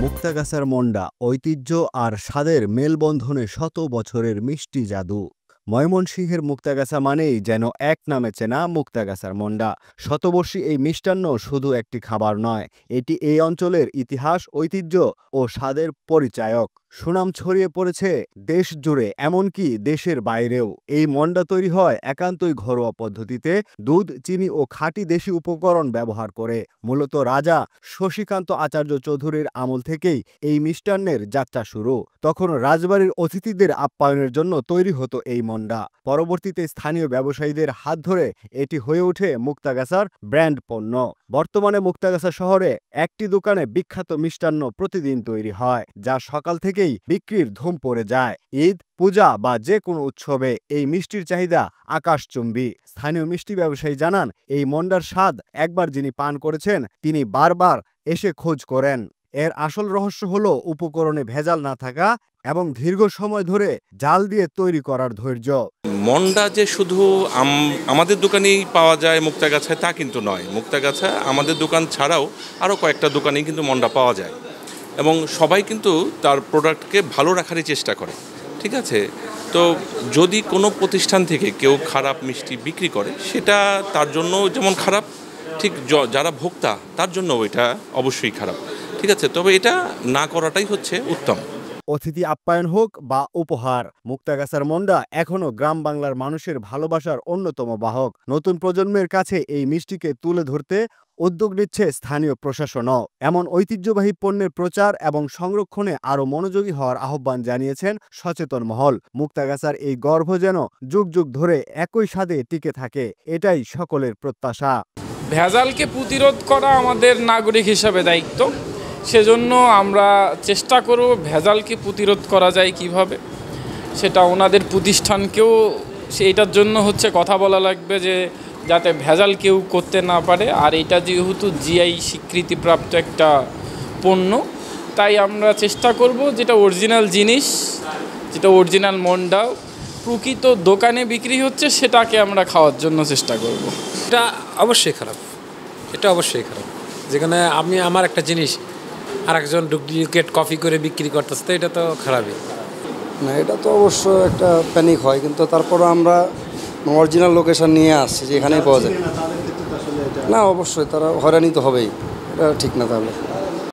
মুক্তাগাছার মন্ডা ঐতিহ্য আর স্বাদের মেলবন্ধনে শত বছরের মিষ্টি জাদু। ময়মনসিংহের মুক্তাগাছা মানেই যেন এক নামে চেনা মুক্তাগাছার মন্ডা। শতবর্ষী এই মিষ্টান্ন শুধু একটি খাবার নয়, এটি এই অঞ্চলের ইতিহাস, ঐতিহ্য ও স্বাদের পরিচায়ক। সুনাম ছড়িয়ে পড়েছে দেশ জুড়ে, এমনকি দেশের বাইরেও। এই মন্ডা তৈরি হয় একান্তই ঘরোয়া পদ্ধতিতে, দুধ, চিনি ও খাঁটি দেশি উপকরণ ব্যবহার করে। মূলত রাজা শশীকান্ত আচার্য চৌধুরীর আমল থেকেই এই মিষ্টান্নের যাত্রা শুরু। তখন রাজবাড়ির অতিথিদের আপ্যায়নের জন্য তৈরি হতো এই মন্ডা। পরবর্তীতে স্থানীয় ব্যবসায়ীদের হাত ধরে এটি হয়ে ওঠে মুক্তাগাছার ব্র্যান্ড পণ্য। বর্তমানে মুক্তাগাছা শহরে একটি দোকানে বিখ্যাত মিষ্টান্ন প্রতিদিন তৈরি হয়, যা সকাল থেকেই বিক্রির ধুম পড়ে যায়। ঈদ, পূজা বা যে কোনো উৎসবে এই মিষ্টির চাহিদা আকাশচুম্বী। স্থানীয় মিষ্টি ব্যবসায়ী জানান, এই মন্ডার স্বাদ একবার যিনি পান করেছেন তিনি বারবার এসে খোঁজ করেন। এর আসল রহস্য হলো উপকরণে ভেজাল না থাকা এবং দীর্ঘ সময় ধরে জাল দিয়ে তৈরি করার ধৈর্য। মন্ডা যে শুধু আমাদের দোকানেই পাওয়া যায় মুক্তাগাছায় তা কিন্তু নয়। মুক্তাগাছা আমাদের দোকান ছাড়াও আরও কয়েকটা দোকানেই কিন্তু মন্ডা পাওয়া যায় এবং সবাই কিন্তু তার প্রোডাক্টকে ভালো রাখারই চেষ্টা করে। ঠিক আছে, তো যদি কোনো প্রতিষ্ঠান থেকে কেউ খারাপ মিষ্টি বিক্রি করে সেটা তার জন্য যেমন খারাপ, ঠিক যারা ভোক্তা তার জন্য এটা অবশ্যই খারাপ। ঠিক আছে, তবে এটা না করাটাই হচ্ছে উত্তম। অতিথি আপ্যায়ন হোক বা উপহার, মুক্তাগাছার মন্ডা এখনো গ্রাম বাংলার মানুষের ভালোবাসার অন্যতম বাহক। নতুন প্রজন্মের কাছে এই মিষ্টিকে তুলে ধরতে উদ্যোগ নিচ্ছে স্থানীয় প্রশাসনও। এমন ঐতিহ্যবাহী পণ্যের প্রচার এবং সংরক্ষণে আরও মনোযোগী হওয়ার আহ্বান জানিয়েছেন সচেতন মহল। মুক্তাগাছার এই গর্ভ যেন যুগ যুগ ধরে একই স্বাদে টিকে থাকে, এটাই সকলের প্রত্যাশা। ভেজালকে প্রতিরোধ করা আমাদের নাগরিক হিসাবে দায়িত্ব। সেজন্য আমরা চেষ্টা করব ভেজালকে প্রতিরোধ করা যায় কিভাবে, সেটা ওনাদের প্রতিষ্ঠানকেও এইটার জন্য কথা বলা লাগবে যে যাতে ভেজাল কেউ করতে না পারে। আর এটা যেহেতু জিআই স্বীকৃতিপ্রাপ্ত একটা পণ্য, তাই আমরা চেষ্টা করব যেটা অরিজিনাল জিনিস, যেটা অরিজিনাল মন্ডা প্রকৃত দোকানে বিক্রি হচ্ছে সেটাকে আমরা খাওয়ার জন্য চেষ্টা করব। এটা অবশ্যই খারাপ, এটা অবশ্যই খারাপ। যেখানে আমি আমার একটা জিনিস আর একজন ডুপ্লিকেট কপি করে বিক্রি করতেছে, তো এটা তো খারাপই না। এটা তো অবশ্য একটা প্যানিক হয়, কিন্তু তারপরও আমরা অরিজিনাল লোকেশন নিয়ে আসছি যে এখানেই পাওয়া যায়। না, অবশ্যই তারা হয়রানি তো হবেই, এটা ঠিক না তাহলে।